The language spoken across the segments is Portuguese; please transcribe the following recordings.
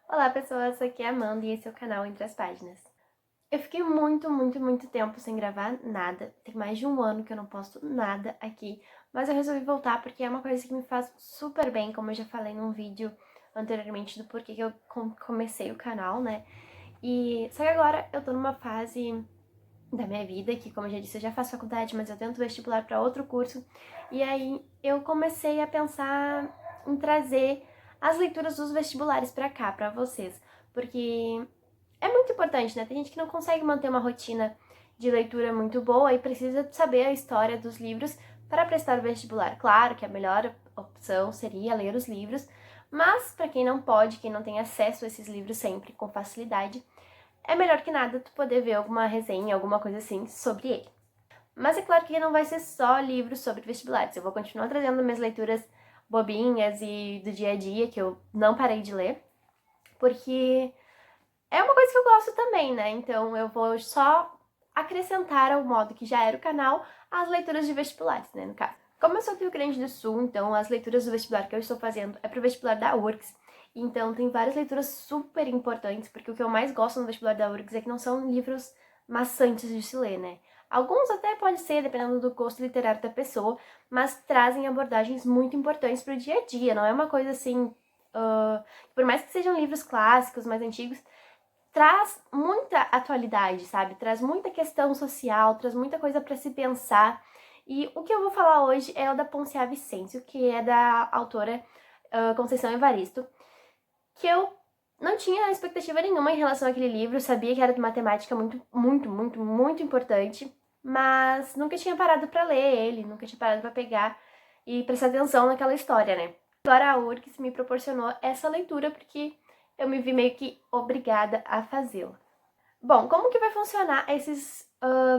Olá pessoas, aqui é a Amanda e esse é o canal Entre as Páginas. Eu fiquei muito tempo sem gravar nada, tem mais de um ano que eu não posto nada aqui, mas eu resolvi voltar porque é uma coisa que me faz super bem, como eu já falei num vídeo anteriormente do porquê que eu comecei o canal, né? Só que agora eu tô numa fase da minha vida que, como eu já disse, eu já faço faculdade, mas eu tento vestibular para outro curso, e aí eu comecei a pensar em trazer as leituras dos vestibulares pra cá, pra vocês, porque é muito importante, né? Tem gente que não consegue manter uma rotina de leitura muito boa e precisa saber a história dos livros para prestar o vestibular. Claro que a melhor opção seria ler os livros, mas para quem não pode, quem não tem acesso a esses livros sempre com facilidade, é melhor que nada tu poder ver alguma resenha, alguma coisa assim sobre ele. Mas é claro que não vai ser só livros sobre vestibulares. Eu vou continuar trazendo minhas leituras bobinhas e do dia a dia que eu não parei de ler, porque é uma coisa que eu gosto também, né? Então eu vou só acrescentar ao modo que já era o canal as leituras de vestibulares, né, no caso. Como eu sou do Rio Grande do Sul, então as leituras do vestibular que eu estou fazendo é pro vestibular da URGS. Então tem várias leituras super importantes, porque o que eu mais gosto no vestibular da URGS é que não são livros maçantes de se ler, né? Alguns até pode ser, dependendo do gosto literário da pessoa, mas trazem abordagens muito importantes pro dia a dia, não é uma coisa assim... por mais que sejam livros clássicos, mais antigos, traz muita atualidade, sabe? Traz muita questão social, traz muita coisa para se pensar. E o que eu vou falar hoje é o da Poncia Vicêncio, que é da autora Conceição Evaristo, que eu não tinha expectativa nenhuma em relação àquele livro, sabia que era de matemática muito importante, mas nunca tinha parado para ler ele, nunca tinha parado para pegar e prestar atenção naquela história, né? Agora a URGS me proporcionou essa leitura porque eu me vi meio que obrigada a fazê-la. Bom, como que vai funcionar esses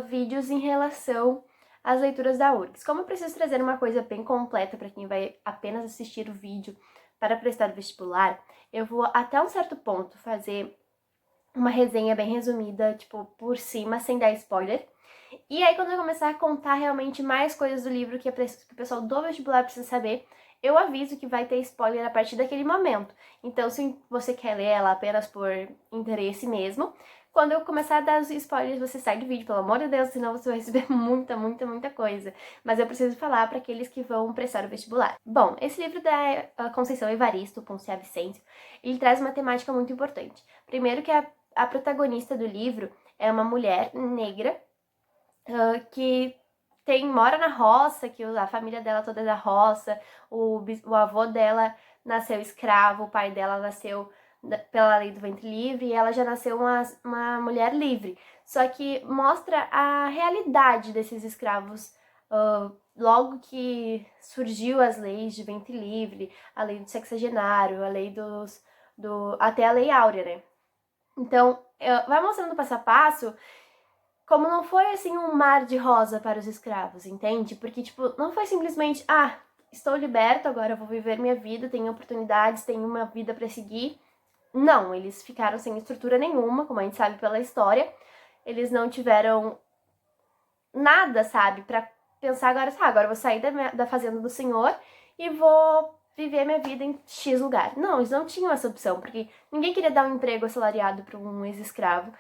vídeos em relação às leituras da URGS? Como eu preciso trazer uma coisa bem completa para quem vai apenas assistir o vídeo para prestar vestibular, eu vou até um certo ponto fazer uma resenha bem resumida, tipo, por cima, sem dar spoiler. E aí, quando eu começar a contar realmente mais coisas do livro que o pessoal do vestibular precisa saber, eu aviso que vai ter spoiler a partir daquele momento. Então, se você quer ler ela apenas por interesse mesmo, quando eu começar a dar os spoilers, você sai do vídeo, pelo amor de Deus, senão você vai receber muita coisa. Mas eu preciso falar para aqueles que vão prestar o vestibular. Bom, esse livro da Conceição Evaristo, Poncia Vicêncio, ele traz uma temática muito importante. Primeiro que a protagonista do livro é uma mulher negra que mora na roça, que a família dela toda é da roça, o avô dela nasceu escravo, o pai dela nasceu pela lei do ventre livre e ela já nasceu uma mulher livre. Só que mostra a realidade desses escravos logo que surgiu as leis de ventre livre, a lei do sexagenário, a lei até a lei áurea, né? Então, vai mostrando passo a passo como não foi, assim, um mar de rosa para os escravos, entende? Porque, tipo, não foi simplesmente, estou liberto, agora eu vou viver minha vida, tenho oportunidades, tenho uma vida para seguir. Não, eles ficaram sem estrutura nenhuma, como a gente sabe pela história. Eles não tiveram nada, sabe, pra pensar agora eu vou sair da fazenda do senhor e vou viver minha vida em X lugar. Não, eles não tinham essa opção, porque ninguém queria dar um emprego assalariado para um ex-escravo.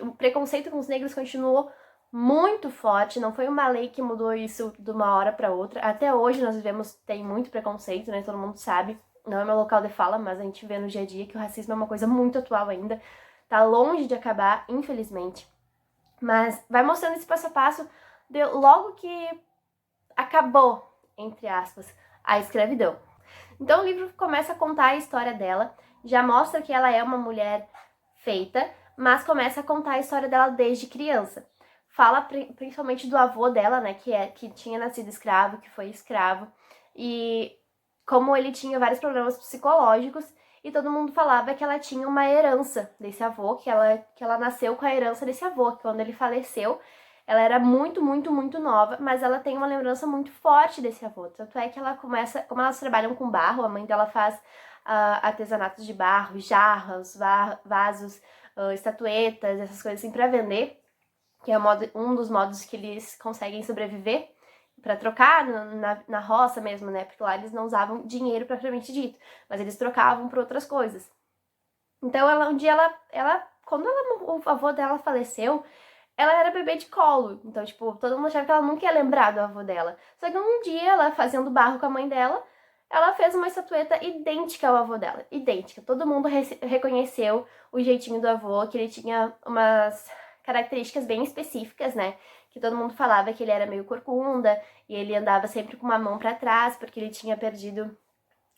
O preconceito com os negros continuou muito forte, não foi uma lei que mudou isso de uma hora para outra. Até hoje nós tem muito preconceito, né? Todo mundo sabe. Não é meu local de fala, mas a gente vê no dia a dia que o racismo é uma coisa muito atual ainda. Tá longe de acabar, infelizmente. Mas vai mostrando esse passo a passo de logo que acabou, entre aspas, a escravidão. Então o livro começa a contar a história dela, já mostra que ela é uma mulher feita, mas começa a contar a história dela desde criança. Fala principalmente do avô dela, né, que tinha nascido escravo, que foi escravo, e como ele tinha vários problemas psicológicos, e todo mundo falava que ela tinha uma herança desse avô, que ela nasceu com a herança desse avô, que quando ele faleceu, ela era muito nova, mas ela tem uma lembrança muito forte desse avô. Tanto é que ela começa, como elas trabalham com barro, a mãe dela faz artesanatos de barro, jarras, vasos, estatuetas, essas coisas assim pra vender, que é um dos modos que eles conseguem sobreviver, para trocar na roça mesmo, né? Porque lá eles não usavam dinheiro propriamente dito, mas eles trocavam por outras coisas. Então, um dia, quando o avô dela faleceu, ela era bebê de colo. Então, tipo, todo mundo achava que ela nunca ia lembrar do avô dela. Só que um dia, ela fazendo barro com a mãe dela, ela fez uma estatueta idêntica ao avô dela. Idêntica. Todo mundo reconheceu o jeitinho do avô, que ele tinha umas características bem específicas, né? Que todo mundo falava que ele era meio corcunda e ele andava sempre com uma mão para trás, porque ele tinha perdido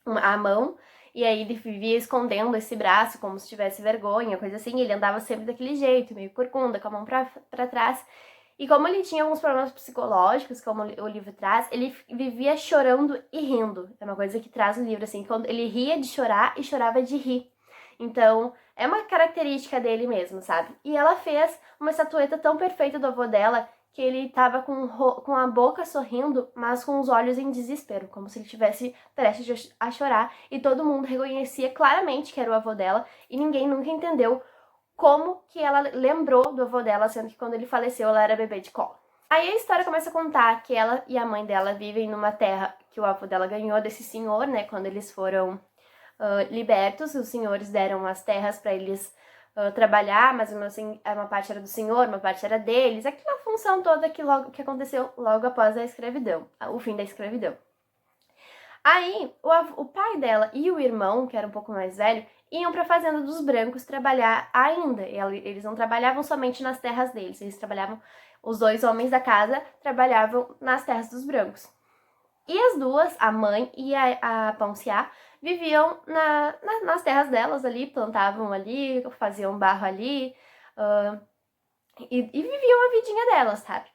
a mão. E aí ele vivia escondendo esse braço como se tivesse vergonha, coisa assim. Ele andava sempre daquele jeito, meio corcunda, com a mão pra trás. E como ele tinha alguns problemas psicológicos, como o livro traz, ele vivia chorando e rindo. É uma coisa que traz no livro, assim, quando ele ria de chorar e chorava de rir. Então, é uma característica dele mesmo, sabe? E ela fez uma estatueta tão perfeita do avô dela que ele tava com a boca sorrindo, mas com os olhos em desespero, como se ele tivesse prestes a chorar, e todo mundo reconhecia claramente que era o avô dela, e ninguém nunca entendeu como que ela lembrou do avô dela, sendo que quando ele faleceu ela era bebê de colo. Aí a história começa a contar que ela e a mãe dela vivem numa terra que o avô dela ganhou desse senhor, né, quando eles foram libertos, os senhores deram as terras para eles trabalhar, mas assim, uma parte era do senhor, uma parte era deles, aquela função toda que aconteceu logo após a escravidão, o fim da escravidão. Aí, o pai dela e o irmão, que era um pouco mais velho, iam para a fazenda dos brancos trabalhar ainda. Eles não trabalhavam somente nas terras deles, eles trabalhavam, os dois homens da casa trabalhavam nas terras dos brancos. E as duas, a mãe e a Ponciá, viviam nas terras delas ali, plantavam ali, faziam barro ali, e viviam a vidinha delas, sabe?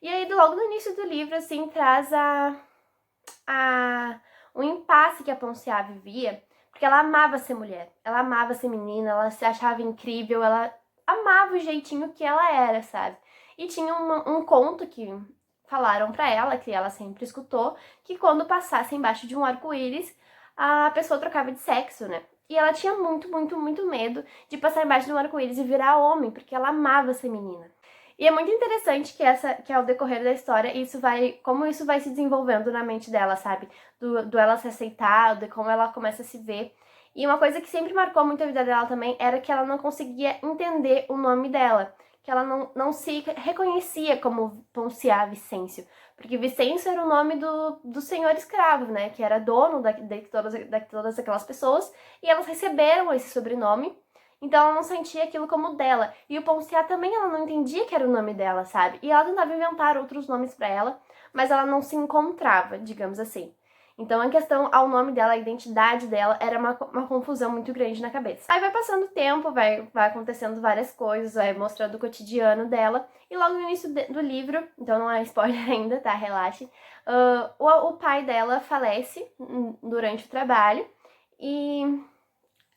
E aí, logo no início do livro, assim, traz o impasse que a Ponciá vivia, porque ela amava ser mulher, ela amava ser menina, ela se achava incrível, ela amava o jeitinho que ela era, sabe? E tinha um conto que falaram pra ela, que ela sempre escutou, que quando passasse embaixo de um arco-íris, a pessoa trocava de sexo, né? E ela tinha muito, muito, muito medo de passar embaixo de um arco-íris e virar homem, porque ela amava ser menina. E é muito interessante que ao decorrer da história, como isso vai se desenvolvendo na mente dela, sabe? Do ela se aceitar, de como ela começa a se ver. E uma coisa que sempre marcou muito a vida dela também era que ela não conseguia entender o nome dela. Que ela não se reconhecia como Ponciá Vicêncio. Porque Vicêncio era o nome do senhor escravo, né? Que era dono de todas aquelas pessoas. E elas receberam esse sobrenome. Então ela não sentia aquilo como dela. E o Ponciá também ela não entendia que era o nome dela, sabe? E ela tentava inventar outros nomes pra ela, mas ela não se encontrava, digamos assim. Então a questão ao nome dela, a identidade dela, era uma confusão muito grande na cabeça. Aí vai passando o tempo, vai acontecendo várias coisas, vai mostrando o cotidiano dela. E logo no início do livro, então não é spoiler ainda, tá? Relaxe. O pai dela falece durante o trabalho e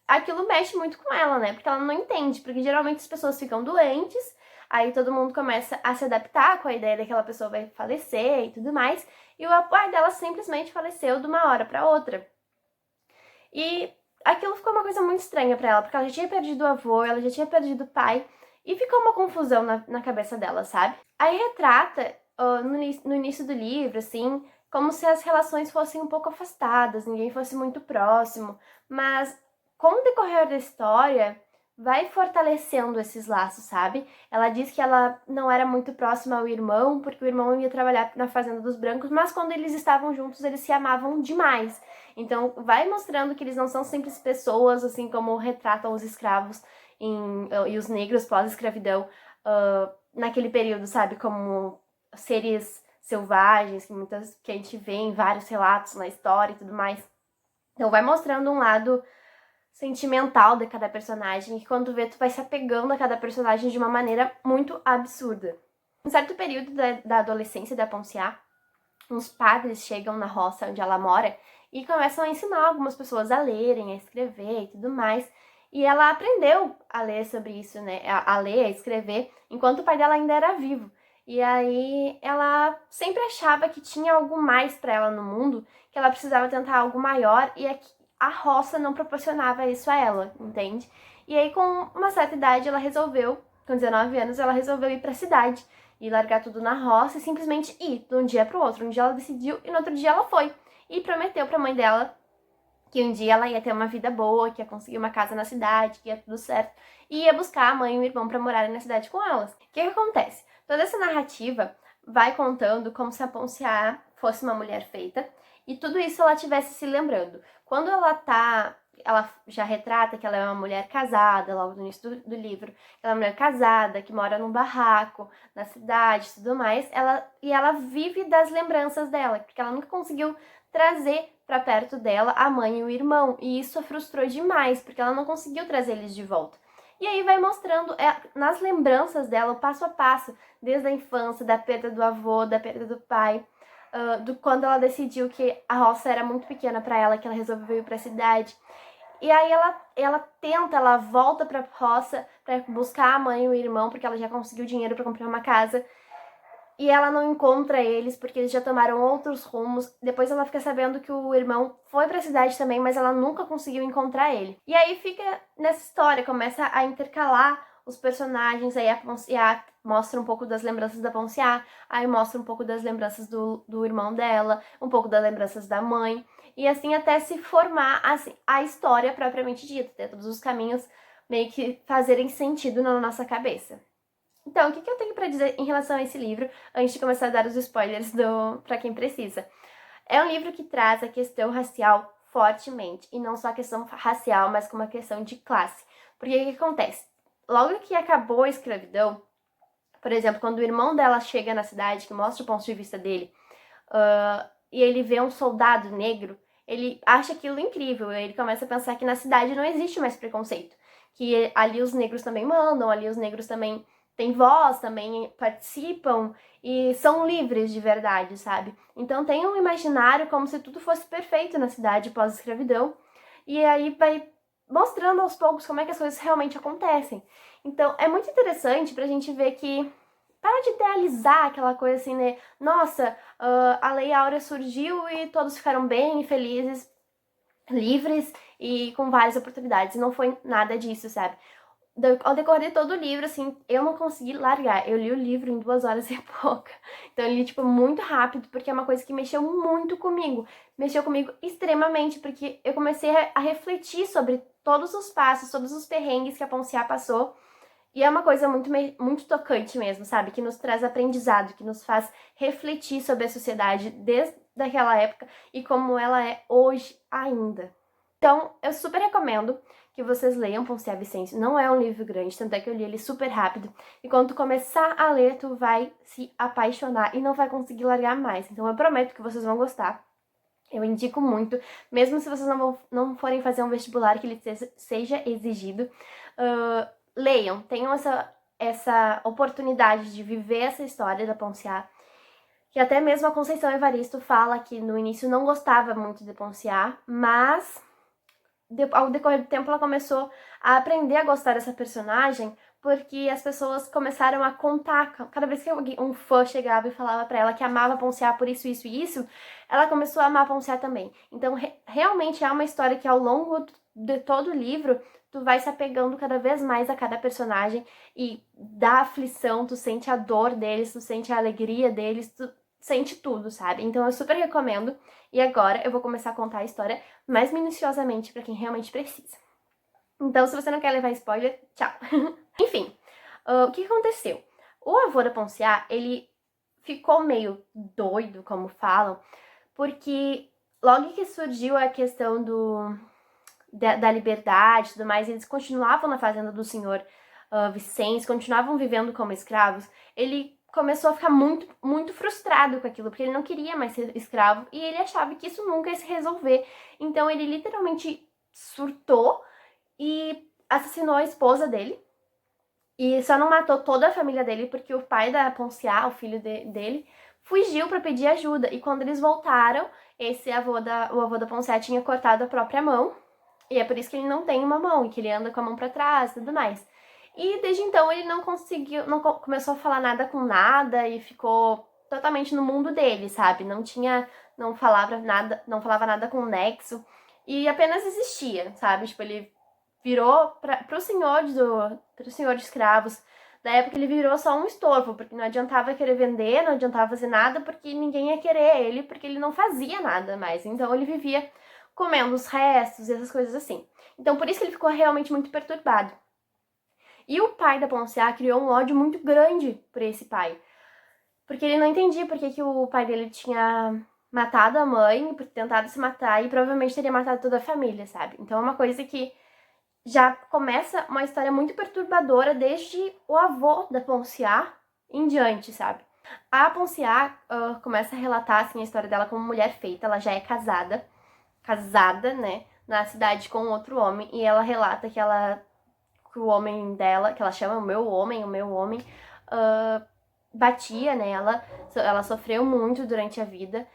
aquilo mexe muito com ela, né? Porque ela não entende, porque geralmente as pessoas ficam doentes, aí todo mundo começa a se adaptar com a ideia de que aquela pessoa vai falecer e tudo mais, e o pai dela simplesmente faleceu de uma hora para outra. E aquilo ficou uma coisa muito estranha para ela, porque ela já tinha perdido o avô, ela já tinha perdido o pai, e ficou uma confusão na cabeça dela, sabe? Aí retrata, no início do livro, assim, como se as relações fossem um pouco afastadas, ninguém fosse muito próximo, mas com o decorrer da história, vai fortalecendo esses laços, sabe? Ela diz que ela não era muito próxima ao irmão, porque o irmão ia trabalhar na Fazenda dos Brancos, mas quando eles estavam juntos, eles se amavam demais. Então, vai mostrando que eles não são simples pessoas, assim como retratam os escravos e os negros pós-escravidão naquele período, sabe? Como seres selvagens, que a gente vê em vários relatos na história e tudo mais. Então, vai mostrando um lado sentimental de cada personagem, que quando tu vê, tu vai se apegando a cada personagem de uma maneira muito absurda. Em certo período da adolescência da Ponciá, uns padres chegam na roça onde ela mora e começam a ensinar algumas pessoas a lerem, a escrever e tudo mais. E ela aprendeu a ler sobre isso, né? A ler, a escrever, enquanto o pai dela ainda era vivo. E aí ela sempre achava que tinha algo mais para ela no mundo, que ela precisava tentar algo maior e a roça não proporcionava isso a ela, entende? E aí, com uma certa idade, ela resolveu, com 19 anos, ela resolveu ir pra cidade e largar tudo na roça e simplesmente ir de um dia pro outro. Um dia ela decidiu e no outro dia ela foi. E prometeu pra mãe dela que um dia ela ia ter uma vida boa, que ia conseguir uma casa na cidade, que ia tudo certo, e ia buscar a mãe e o irmão pra morarem na cidade com elas. O que acontece? Toda essa narrativa vai contando como se a Ponciá fosse uma mulher feita, e tudo isso ela estivesse se lembrando. Quando ela já retrata que ela é uma mulher casada, logo no início do livro, ela é uma mulher casada, que mora num barraco, na cidade e tudo mais, ela vive das lembranças dela, porque ela nunca conseguiu trazer para perto dela a mãe e o irmão, e isso a frustrou demais, porque ela não conseguiu trazer eles de volta. E aí vai mostrando nas lembranças dela o passo a passo, desde a infância, da perda do avô, da perda do pai, do quando ela decidiu que a roça era muito pequena para ela, que ela resolveu ir para a cidade. E aí ela volta pra roça para buscar a mãe e o irmão, porque ela já conseguiu dinheiro para comprar uma casa. E ela não encontra eles porque eles já tomaram outros rumos. Depois ela fica sabendo que o irmão foi pra cidade também, mas ela nunca conseguiu encontrar ele. E aí fica nessa história, começa a intercalar os personagens. Aí a Ponciá mostra um pouco das lembranças da Ponciá, aí mostra um pouco das lembranças do irmão dela, um pouco das lembranças da mãe. E assim até se formar assim, a história propriamente dita, ter todos os caminhos meio que fazerem sentido na nossa cabeça. Então, o que eu tenho pra dizer em relação a esse livro, antes de começar a dar os spoilers pra quem precisa? É um livro que traz a questão racial fortemente, e não só a questão racial, mas como a questão de classe. Porque o que acontece? Logo que acabou a escravidão, por exemplo, quando o irmão dela chega na cidade, que mostra o ponto de vista dele, e ele vê um soldado negro, ele acha aquilo incrível, ele começa a pensar que na cidade não existe mais preconceito, que ali os negros também mandam, ali os negros também têm voz, também participam e são livres de verdade, sabe? Então tem um imaginário como se tudo fosse perfeito na cidade pós-escravidão, e aí vai mostrando aos poucos como é que as coisas realmente acontecem. Então é muito interessante pra gente ver que para de idealizar aquela coisa assim, né? Nossa, a Lei Áurea surgiu e todos ficaram bem felizes, livres e com várias oportunidades. Não foi nada disso, sabe? Ao decorrer de todo o livro, assim, eu não consegui largar. Eu li o livro em 2 horas e pouca. Então eu li, tipo, muito rápido, porque é uma coisa que mexeu muito comigo. Mexeu comigo extremamente, porque eu comecei a refletir sobre todos os passos, todos os perrengues que a Ponciá passou. E é uma coisa muito tocante mesmo, sabe? Que nos traz aprendizado, que nos faz refletir sobre a sociedade desde aquela época e como ela é hoje ainda. Então, eu super recomendo que vocês leiam Ponciá Vicêncio. Não é um livro grande, tanto é que eu li ele super rápido. E quando tu começar a ler, tu vai se apaixonar e não vai conseguir largar mais. Então, eu prometo que vocês vão gostar. Eu indico muito, mesmo se vocês não forem fazer um vestibular que ele seja exigido. Leiam, tenham essa oportunidade de viver essa história da Ponciá, que até mesmo a Conceição Evaristo fala que no início não gostava muito de Ponciá, mas ao decorrer do tempo ela começou a aprender a gostar dessa personagem, porque as pessoas começaram a contar, cada vez que um fã chegava e falava pra ela que amava Ponciá por isso, isso e isso, ela começou a amar Ponciá também. Então, realmente é uma história que ao longo de todo o livro, tu vai se apegando cada vez mais a cada personagem e dá aflição, tu sente a dor deles, tu sente a alegria deles, tu sente tudo, sabe? Então eu super recomendo. E agora eu vou começar a contar a história mais minuciosamente pra quem realmente precisa. Então, se você não quer levar spoiler, tchau. Enfim, o que aconteceu? O avô da Ponciá, ele ficou meio doido, como falam, porque logo que surgiu a questão da liberdade e tudo mais, eles continuavam na fazenda do senhor Vicente, continuavam vivendo como escravos, ele começou a ficar muito, muito frustrado com aquilo, porque ele não queria mais ser escravo e ele achava que isso nunca ia se resolver. Então ele literalmente surtou e assassinou a esposa dele. E só não matou toda a família dele porque o pai da Ponciá, o filho dele, fugiu para pedir ajuda. E quando eles voltaram, o avô da Ponciá tinha cortado a própria mão. E é por isso que ele não tem uma mão e que ele anda com a mão para trás e tudo mais. E desde então ele não conseguiu, não começou a falar nada com nada e ficou totalmente no mundo dele, sabe? Não falava nada com o Nexo e apenas existia, sabe? Tipo, ele virou pro senhor de escravos da época, ele virou só um estorvo, porque não adiantava querer vender, não adiantava fazer nada, porque ninguém ia querer ele, porque ele não fazia nada mais. Então ele vivia comendo os restos e essas coisas assim. Então, por isso que ele ficou realmente muito perturbado. E o pai da Ponciá criou um ódio muito grande por esse pai. Porque ele não entendia por que o pai dele tinha matado a mãe, tentado se matar e provavelmente teria matado toda a família, sabe? Então é uma coisa que já começa uma história muito perturbadora desde o avô da Ponciá em diante, sabe? A Ponciá começa a relatar assim, a história dela como mulher feita, ela já é casada, né, na cidade com outro homem, e ela relata que o homem dela, que ela chama o meu homem, batia nela, ela sofreu muito durante a vida,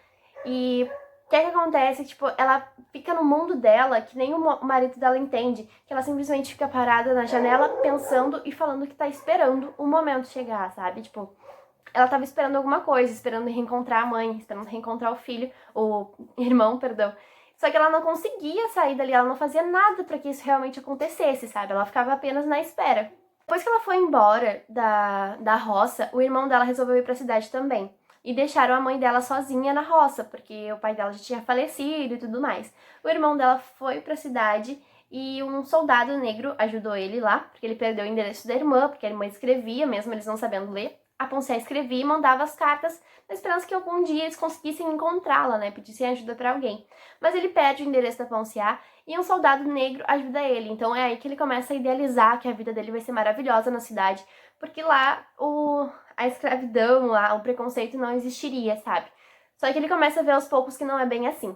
e o que acontece? Tipo, ela fica no mundo dela que nem o marido dela entende, que ela simplesmente fica parada na janela pensando e falando que tá esperando o momento chegar, sabe? Tipo, ela tava esperando alguma coisa, esperando reencontrar a mãe, esperando reencontrar o filho, o irmão, perdão. Só que ela não conseguia sair dali, ela não fazia nada para que isso realmente acontecesse, sabe? Ela ficava apenas na espera. Depois que ela foi embora da roça, o irmão dela resolveu ir pra cidade também. E deixaram a mãe dela sozinha na roça, porque o pai dela já tinha falecido e tudo mais. O irmão dela foi pra cidade e um soldado negro ajudou ele lá, porque ele perdeu o endereço da irmã, porque a irmã escrevia, mesmo eles não sabendo ler. A Ponciá escrevia e mandava as cartas na esperança que algum dia eles conseguissem encontrá-la, né? Pedissem ajuda pra alguém. Mas ele perde o endereço da Ponciá e um soldado negro ajuda ele. Então é aí que ele começa a idealizar que a vida dele vai ser maravilhosa na cidade, porque lá a escravidão, lá, o preconceito não existiria, sabe? Só que ele começa a ver aos poucos que não é bem assim.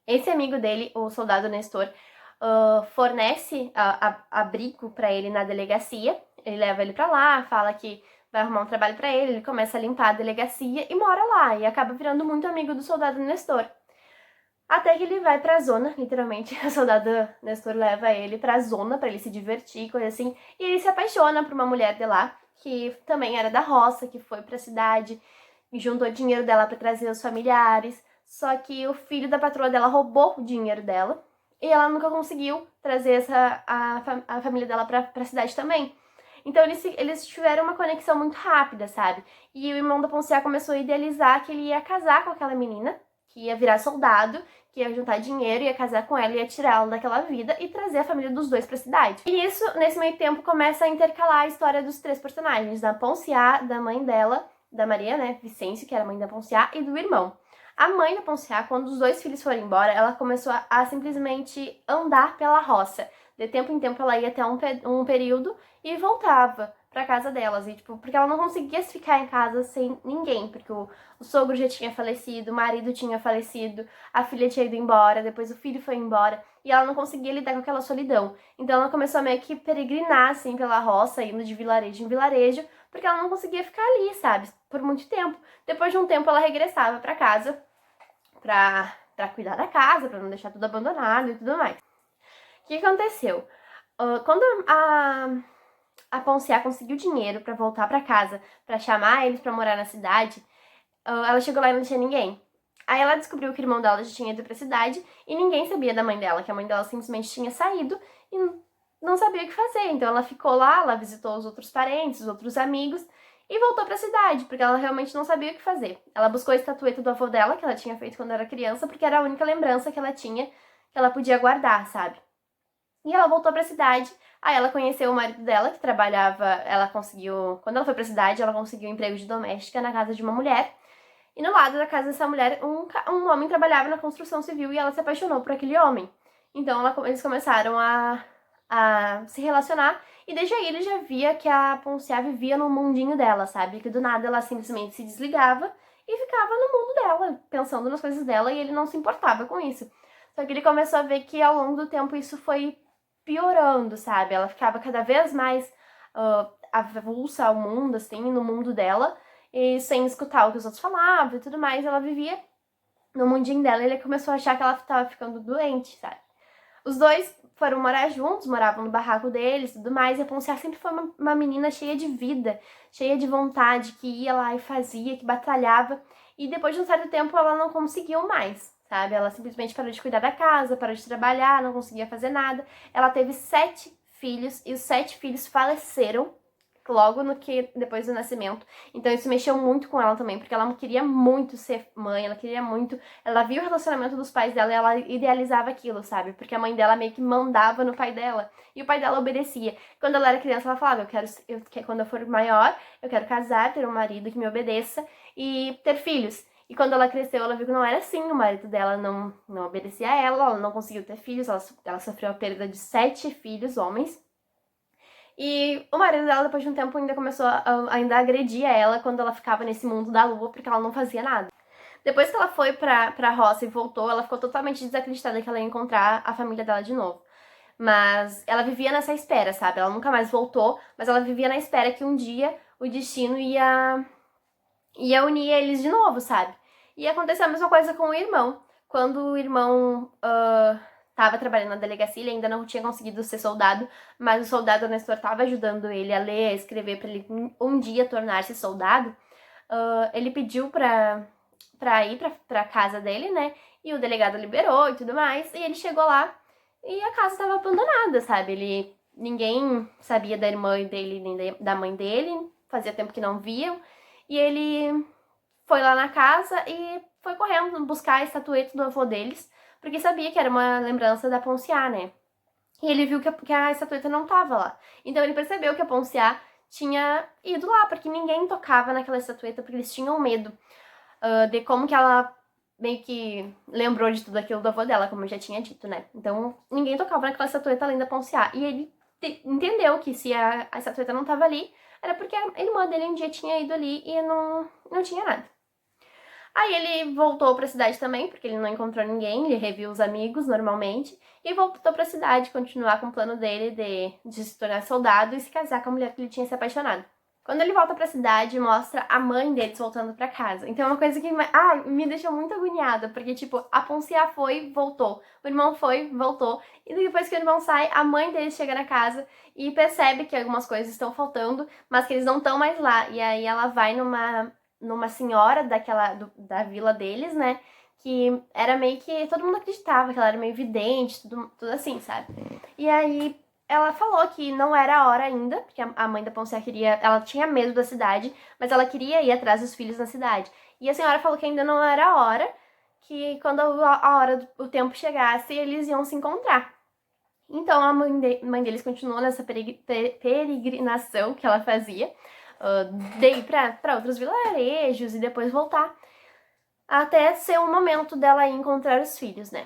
Esse amigo dele, o soldado Nestor, fornece abrigo pra ele na delegacia. Ele leva ele pra lá, fala que vai arrumar um trabalho pra ele, ele começa a limpar a delegacia e mora lá, e acaba virando muito amigo do soldado Nestor. Até que ele vai pra zona, literalmente, a soldada Nestor leva ele pra zona pra ele se divertir, coisa assim, e ele se apaixona por uma mulher de lá, que também era da roça, que foi pra cidade, e juntou dinheiro dela pra trazer os familiares, só que o filho da patroa dela roubou o dinheiro dela, e ela nunca conseguiu trazer a família dela pra cidade também. Então eles tiveram uma conexão muito rápida, sabe? E o irmão da Ponciá começou a idealizar que ele ia casar com aquela menina, que ia virar soldado, que ia juntar dinheiro, ia casar com ela, ia tirá-la daquela vida e trazer a família dos dois pra cidade. E isso, nesse meio tempo, começa a intercalar a história dos três personagens, da Ponciá, da mãe dela, da Maria, né, Vicêncio, que era a mãe da Ponciá, e do irmão. A mãe da Ponciá, quando os dois filhos foram embora, ela começou a simplesmente andar pela roça. De tempo em tempo ela ia até um período e voltava pra casa delas. E, tipo, porque ela não conseguia ficar em casa sem ninguém, porque o sogro já tinha falecido, o marido tinha falecido, a filha tinha ido embora, depois o filho foi embora, e ela não conseguia lidar com aquela solidão. Então ela começou a meio que peregrinar, assim, pela roça, indo de vilarejo em vilarejo, porque ela não conseguia ficar ali, sabe, por muito tempo. Depois de um tempo ela regressava pra casa, pra cuidar da casa, pra não deixar tudo abandonado e tudo mais. O que aconteceu? Quando a Ponciá conseguiu dinheiro pra voltar pra casa, pra chamar eles pra morar na cidade, ela chegou lá e não tinha ninguém. Aí ela descobriu que o irmão dela já tinha ido pra cidade e ninguém sabia da mãe dela, que a mãe dela simplesmente tinha saído e não sabia o que fazer. Então ela ficou lá, ela visitou os outros parentes, os outros amigos e voltou pra cidade, porque ela realmente não sabia o que fazer. Ela buscou a estatueta do avô dela, que ela tinha feito quando era criança, porque era a única lembrança que ela tinha, que ela podia guardar, sabe? E ela voltou pra cidade, aí ela conheceu o marido dela, que trabalhava, quando ela foi pra cidade, ela conseguiu um emprego de doméstica na casa de uma mulher, e no lado da casa dessa mulher, um homem trabalhava na construção civil e ela se apaixonou por aquele homem. Então eles começaram a se relacionar, e desde aí ele já via que a Ponciá vivia no mundinho dela, sabe? Que do nada ela simplesmente se desligava e ficava no mundo dela, pensando nas coisas dela, e ele não se importava com isso. Só que ele começou a ver que ao longo do tempo isso foi piorando, sabe? Ela ficava cada vez mais avulsa ao mundo, assim, no mundo dela, e sem escutar o que os outros falavam e tudo mais, ela vivia no mundinho dela, e ele começou a achar que ela tava ficando doente, sabe? Os dois foram morar juntos, moravam no barraco deles e tudo mais, e a Ponciá sempre foi uma menina cheia de vida, cheia de vontade, que ia lá e fazia, que batalhava, e depois de um certo tempo ela não conseguiu mais, sabe? Ela simplesmente parou de cuidar da casa, parou de trabalhar, não conseguia fazer nada. Ela teve 7 filhos, e os 7 filhos faleceram logo depois do nascimento. Então isso mexeu muito com ela também, porque ela queria muito ser mãe, ela queria muito... Ela viu o relacionamento dos pais dela e ela idealizava aquilo, sabe? Porque a mãe dela meio que mandava no pai dela e o pai dela obedecia. Quando ela era criança, ela falava, quando eu for maior, eu quero casar, ter um marido que me obedeça e ter filhos. E quando ela cresceu, ela viu que não era assim, o marido dela não obedecia a ela não conseguiu ter filhos, ela sofreu a perda de 7 filhos, homens. E o marido dela, depois de um tempo, ainda começou ainda agredir ela quando ela ficava nesse mundo da lua, porque ela não fazia nada. Depois que ela foi pra roça e voltou, ela ficou totalmente desacreditada que ela ia encontrar a família dela de novo. Mas ela vivia nessa espera, sabe? Ela nunca mais voltou, mas ela vivia na espera que um dia o destino ia unir eles de novo, sabe? E aconteceu a mesma coisa com o irmão. Quando o irmão tava trabalhando na delegacia, ele ainda não tinha conseguido ser soldado, mas o soldado Nestor tava ajudando ele a ler, a escrever pra ele um dia tornar-se soldado. Ele pediu pra ir pra casa dele, né? E o delegado liberou e tudo mais. E ele chegou lá e a casa tava abandonada, sabe? Ninguém sabia da irmã dele nem da mãe dele, fazia tempo que não viam. E ele foi lá na casa e foi correndo buscar a estatueta do avô deles, porque sabia que era uma lembrança da Ponciá, né? E ele viu que a estatueta não tava lá. Então ele percebeu que a Ponciá tinha ido lá, porque ninguém tocava naquela estatueta, porque eles tinham medo de como que ela meio que lembrou de tudo aquilo do avô dela, como eu já tinha dito, né? Então ninguém tocava naquela estatueta além da Ponciá. E ele entendeu que se a estatueta não tava ali, era porque a irmã dele um dia tinha ido ali e não tinha nada. Aí ele voltou pra cidade também, porque ele não encontrou ninguém, ele reviu os amigos normalmente, e voltou pra cidade continuar com o plano dele de se tornar soldado e se casar com a mulher que ele tinha se apaixonado. Quando ele volta pra cidade, mostra a mãe deles voltando pra casa. Então é uma coisa que me deixou muito agoniada, porque, tipo, a Ponciá foi, voltou. O irmão foi, voltou. E depois que o irmão sai, a mãe deles chega na casa e percebe que algumas coisas estão faltando, mas que eles não estão mais lá. E aí ela vai numa senhora da vila deles, né? Que era meio que... todo mundo acreditava que ela era meio vidente, tudo assim, sabe? E aí ela falou que não era a hora ainda, porque a mãe da Ponciá queria... ela tinha medo da cidade, mas ela queria ir atrás dos filhos na cidade. E a senhora falou que ainda não era a hora, que quando a hora, o tempo chegasse, eles iam se encontrar. Então a mãe deles continuou nessa peregrinação que ela fazia, de ir pra outros vilarejos e depois voltar, até ser o momento dela ir encontrar os filhos, né?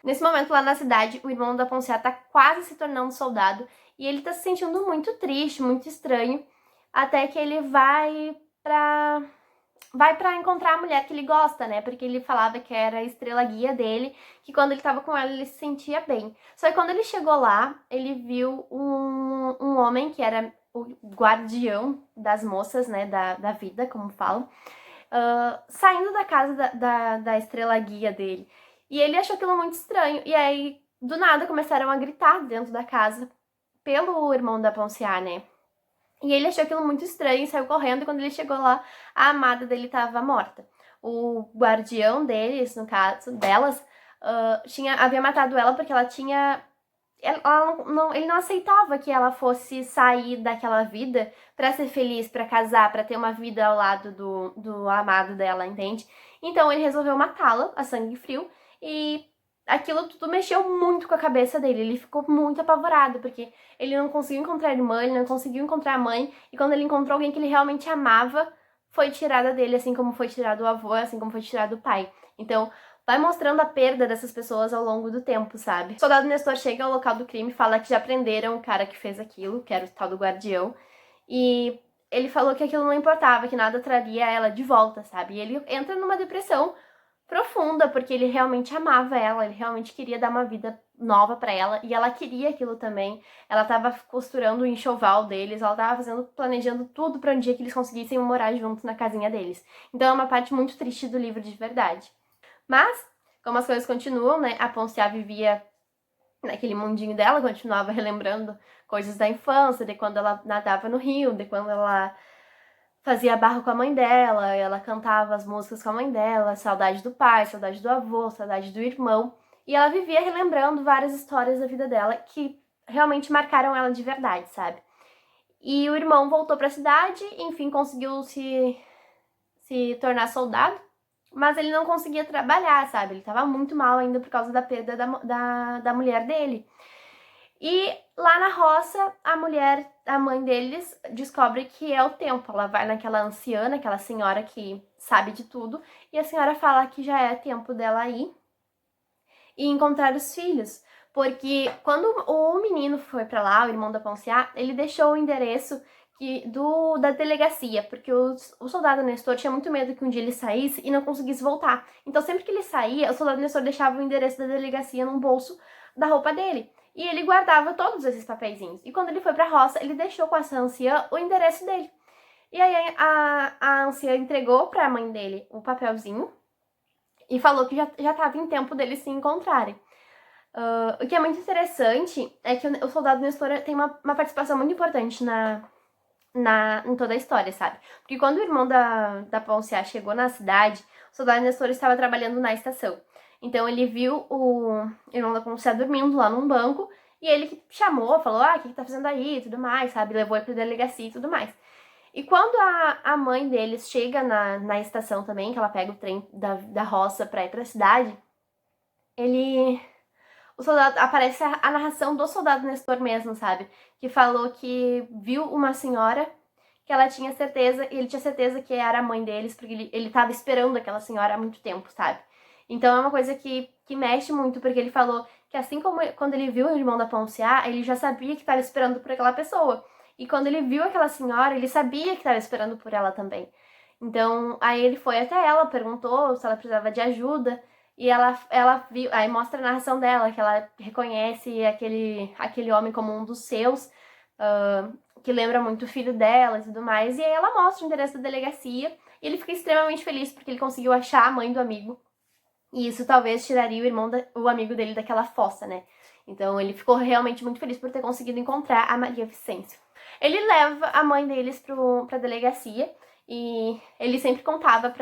Nesse momento, lá na cidade, o irmão da Ponciá tá quase se tornando soldado e ele tá se sentindo muito triste, muito estranho, até que ele vai pra encontrar a mulher que ele gosta, né? Porque ele falava que era a estrela guia dele, que quando ele tava com ela, ele se sentia bem. Só que quando ele chegou lá, ele viu um homem que era o guardião das moças, né? Da vida, como falam, saindo da casa da estrela guia dele. E ele achou aquilo muito estranho. E aí, do nada, começaram a gritar dentro da casa pelo irmão da Ponciá, né? E ele achou aquilo muito estranho e saiu correndo. E quando ele chegou lá, a amada dele estava morta. O guardião deles, no caso delas, havia matado ela porque ela tinha... ele não aceitava que ela fosse sair daquela vida pra ser feliz, pra casar, pra ter uma vida ao lado do amado dela, entende? Então ele resolveu matá-la a sangue frio e aquilo tudo mexeu muito com a cabeça dele. Ele ficou muito apavorado porque ele não conseguiu encontrar a irmã, ele não conseguiu encontrar a mãe e quando ele encontrou alguém que ele realmente amava, foi tirada dele, assim como foi tirado o avô, assim como foi tirado o pai. Então, vai mostrando a perda dessas pessoas ao longo do tempo, sabe? O soldado Nestor chega ao local do crime e fala que já prenderam o cara que fez aquilo, que era o tal do guardião, e ele falou que aquilo não importava, que nada traria ela de volta, sabe? E ele entra numa depressão profunda, porque ele realmente amava ela, ele realmente queria dar uma vida nova pra ela, e ela queria aquilo também. Ela tava costurando o enxoval deles, ela tava planejando tudo pra um dia que eles conseguissem morar juntos na casinha deles. Então é uma parte muito triste do livro de verdade. Mas, como as coisas continuam, né, a Ponciá vivia naquele mundinho dela, continuava relembrando coisas da infância, de quando ela nadava no rio, de quando ela fazia barro com a mãe dela, ela cantava as músicas com a mãe dela, saudade do pai, saudade do avô, saudade do irmão, e ela vivia relembrando várias histórias da vida dela que realmente marcaram ela de verdade, sabe? E o irmão voltou pra cidade, enfim, conseguiu se tornar soldado, mas ele não conseguia trabalhar, sabe? Ele tava muito mal ainda por causa da perda da mulher dele. E lá na roça, a mãe deles, descobre que é o tempo. Ela vai naquela anciã, aquela senhora que sabe de tudo, e a senhora fala que já é tempo dela ir e encontrar os filhos. Porque quando o menino foi pra lá, o irmão da Ponciá, ele deixou o endereço da delegacia, porque o soldado Nestor tinha muito medo que um dia ele saísse e não conseguisse voltar. Então sempre que ele saía, o soldado Nestor deixava o endereço da delegacia num bolso da roupa dele. E ele guardava todos esses papeizinhos. E quando ele foi pra roça, ele deixou com essa anciã o endereço dele. E aí a anciã entregou pra mãe dele o papelzinho e falou que já tava em tempo deles se encontrarem. O que é muito interessante é que o soldado Nestor tem uma participação muito importante em toda a história, sabe? Porque quando o irmão da Ponciá chegou na cidade, o soldado Nestor estava trabalhando na estação. Então ele viu o irmão da Ponciá dormindo lá num banco e ele chamou, falou, o que tá fazendo aí e tudo mais, sabe? Levou ele pra delegacia e tudo mais. E quando a mãe deles chega na estação também, que ela pega o trem da roça pra ir pra cidade, o soldado, aparece a narração do soldado Nestor mesmo, sabe? Que falou que viu uma senhora que ela tinha certeza, e ele tinha certeza que era a mãe deles, porque ele tava esperando aquela senhora há muito tempo, sabe? Então é uma coisa que mexe muito, porque ele falou que assim como quando ele viu o irmão da Ponciá, ele já sabia que estava esperando por aquela pessoa. E quando ele viu aquela senhora, ele sabia que estava esperando por ela também. Então, aí ele foi até ela, perguntou se ela precisava de ajuda, e ela viu, aí mostra a narração dela, que ela reconhece aquele homem como um dos seus, que lembra muito o filho dela e tudo mais. E aí ela mostra o endereço da delegacia, e ele fica extremamente feliz porque ele conseguiu achar a mãe do amigo. E isso talvez tiraria o amigo dele daquela fossa, né? Então ele ficou realmente muito feliz por ter conseguido encontrar a Maria Vicência. Ele leva a mãe deles pra delegacia e ele sempre contava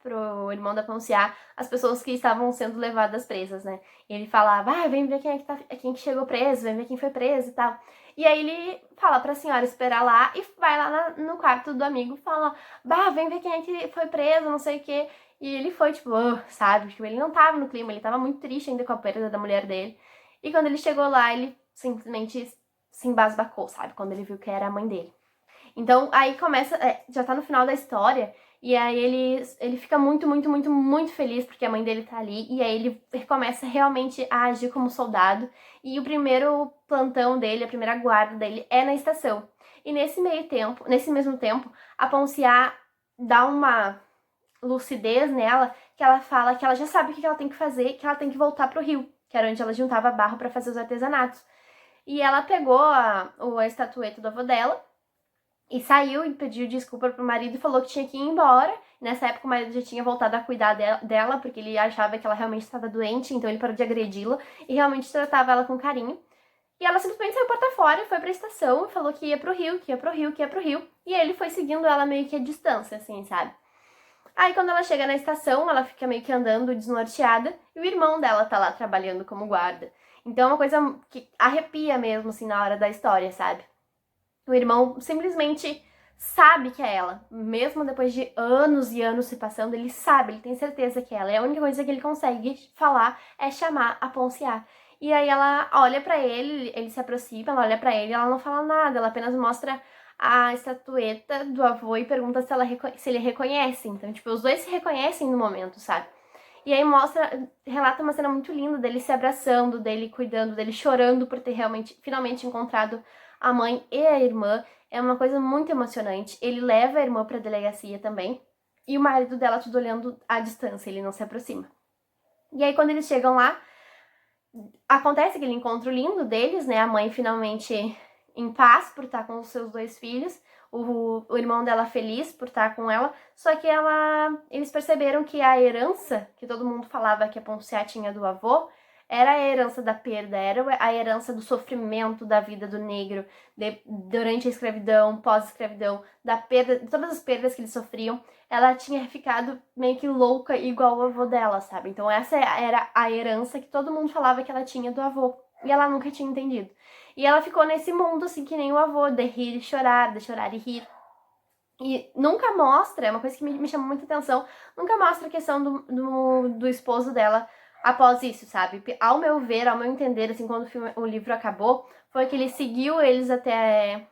pro irmão da Ponciá as pessoas que estavam sendo levadas presas, né? E ele falava, vem ver quem que chegou preso, vem ver quem foi preso e tal. E aí ele fala pra senhora esperar lá e vai lá no quarto do amigo e fala, vem ver quem é que foi preso, não sei o quê. E ele foi, tipo, sabe? Tipo, ele não tava no clima, ele tava muito triste ainda com a perda da mulher dele. E quando ele chegou lá, ele simplesmente se embasbacou, sabe? Quando ele viu que era a mãe dele. Então, aí começa, já tá no final da história, e aí ele fica muito, muito, muito, muito feliz porque a mãe dele tá ali, e aí ele começa realmente a agir como soldado, e o primeiro plantão dele, a primeira guarda dele é na estação. E nesse mesmo tempo, a Ponciá dá uma lucidez nela, que ela fala que ela já sabe o que ela tem que fazer, que ela tem que voltar pro rio, que era onde ela juntava barro para fazer os artesanatos. E ela pegou a estatueta do avô dela e saiu e pediu desculpa pro marido e falou que tinha que ir embora. Nessa época o marido já tinha voltado a cuidar dela, porque ele achava que ela realmente estava doente, então ele parou de agredi-la e realmente tratava ela com carinho. E ela simplesmente saiu porta fora, foi pra estação e falou que ia pro rio, que ia pro rio, que ia pro rio. E ele foi seguindo ela meio que à distância, assim, sabe? Aí quando ela chega na estação, ela fica meio que andando desnorteada e o irmão dela tá lá trabalhando como guarda. Então é uma coisa que arrepia mesmo, assim, na hora da história, sabe? O irmão simplesmente sabe que é ela. Mesmo depois de anos e anos se passando, ele sabe, ele tem certeza que é ela. E a única coisa que ele consegue falar é chamar a Ponciá. E aí ela olha pra ele, ele se aproxima, ela olha pra ele, ela não fala nada, ela apenas mostra a estatueta do avô e pergunta se ele reconhece. Então, tipo, os dois se reconhecem no momento, sabe? E aí relata uma cena muito linda dele se abraçando, dele cuidando, dele chorando por ter finalmente encontrado a mãe e a irmã. É uma coisa muito emocionante. Ele leva a irmã pra delegacia também. E o marido dela tudo olhando à distância, ele não se aproxima. E aí quando eles chegam lá, acontece aquele encontro lindo deles, né? A mãe finalmente em paz por estar com os seus dois filhos, o irmão dela feliz por estar com ela, só que eles perceberam que a herança que todo mundo falava que a Ponciá tinha do avô era a herança da perda, era a herança do sofrimento da vida do negro durante a escravidão, pós-escravidão, da perda, de todas as perdas que eles sofriam. Ela tinha ficado meio que louca igual o avô dela, sabe? Então essa era a herança que todo mundo falava que ela tinha do avô, e ela nunca tinha entendido. E ela ficou nesse mundo, assim, que nem o avô, de rir e chorar, de chorar e rir. E nunca mostra, é uma coisa que me chamou muita atenção, nunca mostra a questão do esposo dela após isso, sabe? Ao meu ver, ao meu entender, assim, quando o livro acabou, foi que ele seguiu eles até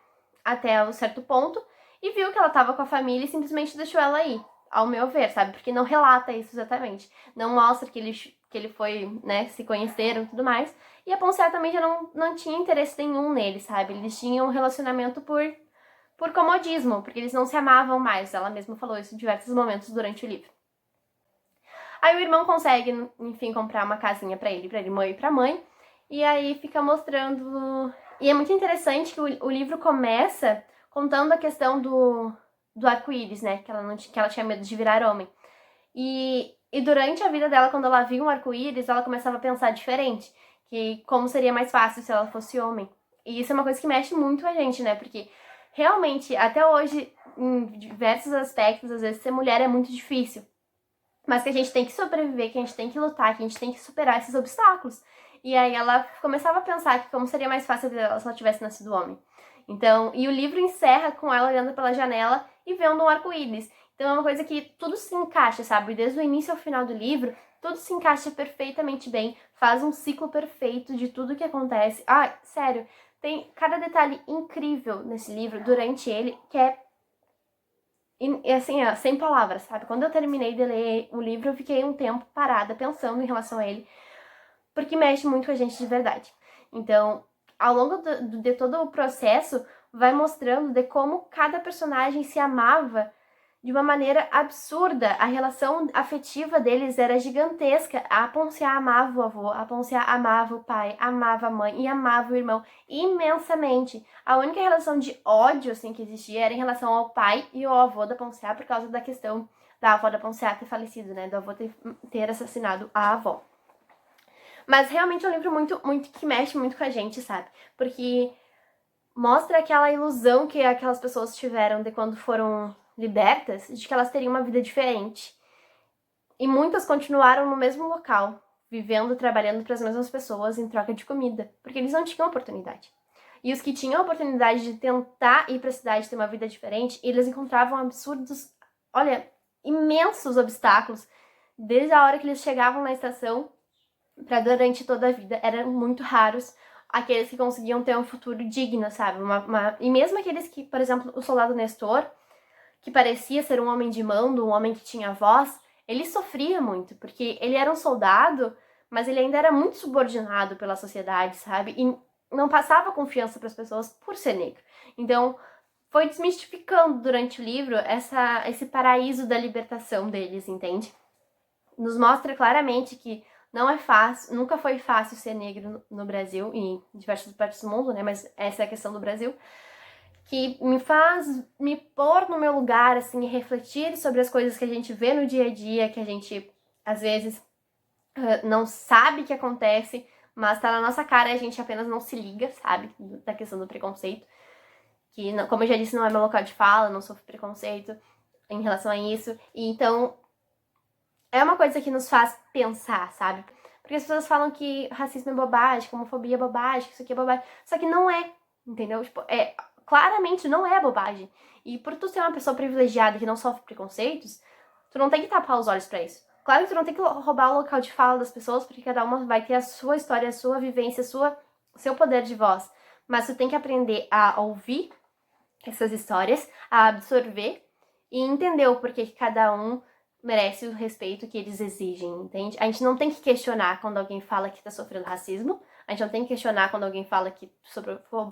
um certo ponto e viu que ela tava com a família e simplesmente deixou ela ir, ao meu ver, sabe? Porque não relata isso exatamente. Não mostra que ele foi, né, se conheceram e tudo mais. E a Ponciá também já não tinha interesse nenhum nele, sabe? Eles tinham um relacionamento por comodismo, porque eles não se amavam mais. Ela mesma falou isso em diversos momentos durante o livro. Aí o irmão consegue, enfim, comprar uma casinha pra irmã e pra mãe. E aí fica mostrando... E é muito interessante que o livro começa contando a questão do arco-íris, né? Que ela tinha medo de virar homem. E durante a vida dela, quando ela viu um arco-íris, ela começava a pensar diferente. Que como seria mais fácil se ela fosse homem. E isso é uma coisa que mexe muito a gente, né? Porque realmente, até hoje, em diversos aspectos, às vezes ser mulher é muito difícil. Mas que a gente tem que sobreviver, que a gente tem que lutar, que a gente tem que superar esses obstáculos. E aí ela começava a pensar que como seria mais fácil a vida dela se ela tivesse nascido homem. Então, e o livro encerra com ela olhando pela janela e vendo um arco-íris. Então é uma coisa que tudo se encaixa, sabe? Desde o início ao final do livro, tudo se encaixa perfeitamente bem, faz um ciclo perfeito de tudo que acontece. Ah, sério, tem cada detalhe incrível nesse livro durante ele, que é assim, ó, sem palavras, sabe? Quando eu terminei de ler o livro, eu fiquei um tempo parada pensando em relação a ele, porque mexe muito com a gente de verdade. Então, ao longo de todo o processo, vai mostrando de como cada personagem se amava de uma maneira absurda. A relação afetiva deles era gigantesca. A Ponciá amava o avô, a Ponciá amava o pai, amava a mãe e amava o irmão imensamente. A única relação de ódio assim, que existia era em relação ao pai e ao avô da Ponciá por causa da questão da avó da Ponciá ter falecido, né? Do avô ter assassinado a avó. Mas realmente é um livro muito, muito que mexe muito com a gente, sabe? Porque mostra aquela ilusão que aquelas pessoas tiveram de quando foram libertas, de que elas teriam uma vida diferente. E muitas continuaram no mesmo local, vivendo, trabalhando para as mesmas pessoas em troca de comida, porque eles não tinham oportunidade. E os que tinham a oportunidade de tentar ir para a cidade ter uma vida diferente, eles encontravam absurdos, olha, imensos obstáculos, desde a hora que eles chegavam na estação para durante toda a vida. Eram muito raros aqueles que conseguiam ter um futuro digno, sabe? E mesmo aqueles que, por exemplo, o soldado Nestor, que parecia ser um homem de mando, um homem que tinha voz, ele sofria muito, porque ele era um soldado, mas ele ainda era muito subordinado pela sociedade, sabe? E não passava confiança para as pessoas por ser negro. Então, foi desmistificando durante o livro esse paraíso da libertação deles, entende? Nos mostra claramente que não é fácil, nunca foi fácil ser negro no Brasil e em diversas partes do mundo, né? Mas essa é a questão do Brasil, que me faz me pôr no meu lugar, assim, e refletir sobre as coisas que a gente vê no dia a dia, que a gente, às vezes, não sabe que acontece, mas tá na nossa cara e a gente apenas não se liga, sabe? Da questão do preconceito. Que, como eu já disse, não é meu local de fala, não sofro preconceito em relação a isso. E então, é uma coisa que nos faz pensar, sabe? Porque as pessoas falam que racismo é bobagem, que homofobia é bobagem, que isso aqui é bobagem. Só que não é, entendeu? Tipo, claramente não é bobagem. E por tu ser uma pessoa privilegiada que não sofre preconceitos, tu não tem que tapar os olhos pra isso. Claro que tu não tem que roubar o local de fala das pessoas, porque cada uma vai ter a sua história, a sua vivência, seu poder de voz. Mas tu tem que aprender a ouvir essas histórias, a absorver e entender o porquê que cada um merece o respeito que eles exigem, entende? A gente não tem que questionar quando alguém fala que tá sofrendo racismo, a gente não tem que questionar quando alguém fala que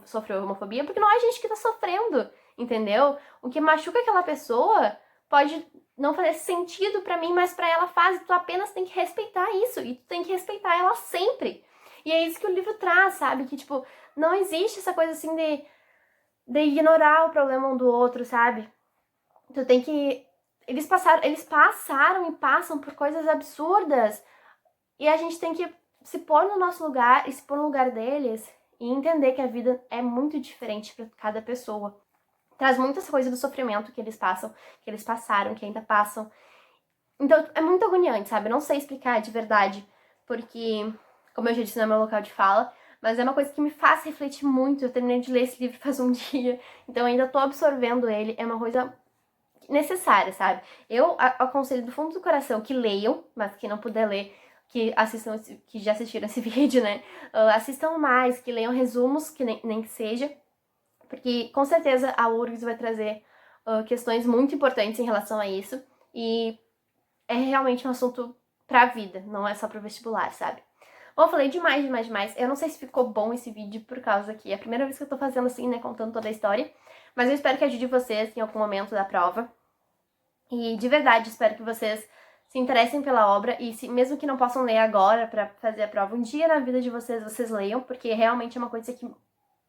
sofreu homofobia, porque não é a gente que tá sofrendo, entendeu? O que machuca aquela pessoa pode não fazer sentido pra mim, mas pra ela faz, e tu apenas tem que respeitar isso, e tu tem que respeitar ela sempre. E é isso que o livro traz, sabe? Que, tipo, não existe essa coisa assim de ignorar o problema um do outro, sabe? Tu tem que... Eles passaram e passam por coisas absurdas. E a gente tem que se pôr no nosso lugar e se pôr no lugar deles e entender que a vida é muito diferente para cada pessoa. Traz muitas coisas do sofrimento que eles passam, que eles passaram, que ainda passam. Então é muito agoniante, sabe? Eu não sei explicar de verdade, porque, como eu já disse, não é meu local de fala, mas é uma coisa que me faz refletir muito. Eu terminei de ler esse livro faz um dia, então eu ainda tô absorvendo ele. É uma coisa necessária, sabe? Eu aconselho do fundo do coração que leiam, mas que não puder ler, que assistam, que já assistiram esse vídeo, né? Assistam mais, que leiam resumos, que nem que seja, porque com certeza a URGS vai trazer questões muito importantes em relação a isso, e é realmente um assunto pra vida, não é só pro vestibular, sabe? Bom, eu falei demais, demais, demais. Eu não sei se ficou bom esse vídeo por causa que é a primeira vez que eu tô fazendo assim, né, contando toda a história, mas eu espero que ajude vocês em algum momento da prova. E de verdade, espero que vocês se interessem pela obra e mesmo que não possam ler agora pra fazer a prova, um dia na vida de vocês, vocês leiam, porque realmente é uma coisa que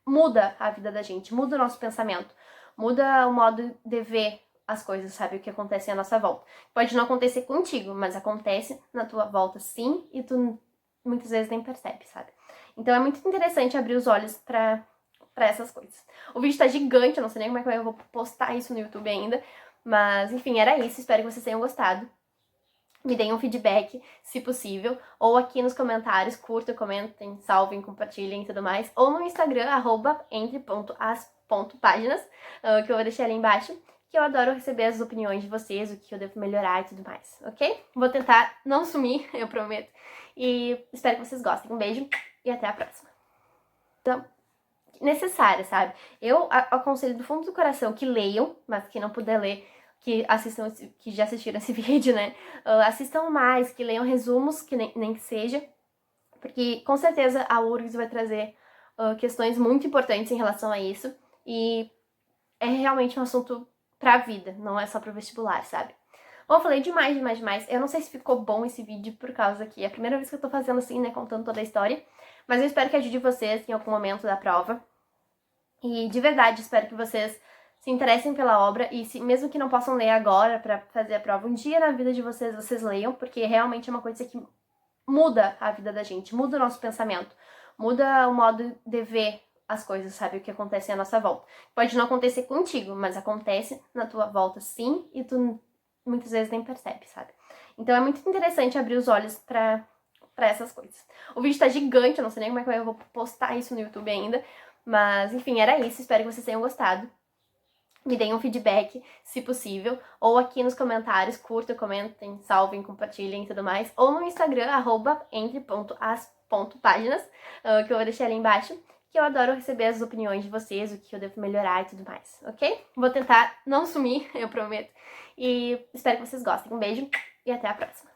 muda a vida da gente, muda o nosso pensamento, muda o modo de ver as coisas, sabe? O que acontece à nossa volta. Pode não acontecer contigo, mas acontece na tua volta sim, e tu muitas vezes nem percebe, sabe? Então é muito interessante abrir os olhos pra essas coisas. O vídeo tá gigante, eu não sei nem como é que eu vou postar isso no YouTube ainda, mas enfim, era isso. Espero que vocês tenham gostado. Me deem um feedback, se possível, ou aqui nos comentários, curtam, comentem, salvem, compartilhem e tudo mais, ou no Instagram, @entre.as.páginas, que eu vou deixar ali embaixo, que eu adoro receber as opiniões de vocês, o que eu devo melhorar e tudo mais, ok? Vou tentar não sumir, eu prometo, e espero que vocês gostem. Um beijo e até a próxima. Então, necessária, sabe? Eu aconselho do fundo do coração que leiam, mas que não puder ler, que assistam, que já assistiram esse vídeo, né? Assistam mais, que leiam resumos, que nem que seja, porque com certeza a URGS vai trazer questões muito importantes em relação a isso, e é realmente um assunto pra vida, não é só pro vestibular, sabe? Bom, eu falei demais, demais, demais. Eu não sei se ficou bom esse vídeo por causa que é a primeira vez que eu tô fazendo assim, né, contando toda a história, mas eu espero que ajude vocês em algum momento da prova. E de verdade, espero que vocês se interessem pela obra e mesmo que não possam ler agora pra fazer a prova, um dia na vida de vocês, vocês leiam, porque realmente é uma coisa que muda a vida da gente, muda o nosso pensamento, muda o modo de ver as coisas, sabe? O que acontece à nossa volta. Pode não acontecer contigo, mas acontece na tua volta sim, e tu muitas vezes nem percebe, sabe? Então é muito interessante abrir os olhos pra essas coisas. O vídeo tá gigante, eu não sei nem como é que eu vou postar isso no YouTube ainda, mas enfim, era isso. Espero que vocês tenham gostado. Me deem um feedback, se possível, ou aqui nos comentários, curtam, comentem, salvem, compartilhem e tudo mais, ou no Instagram, @entre.as.páginas, que eu vou deixar ali embaixo, que eu adoro receber as opiniões de vocês, o que eu devo melhorar e tudo mais, ok? Vou tentar não sumir, eu prometo, e espero que vocês gostem. Um beijo e até a próxima.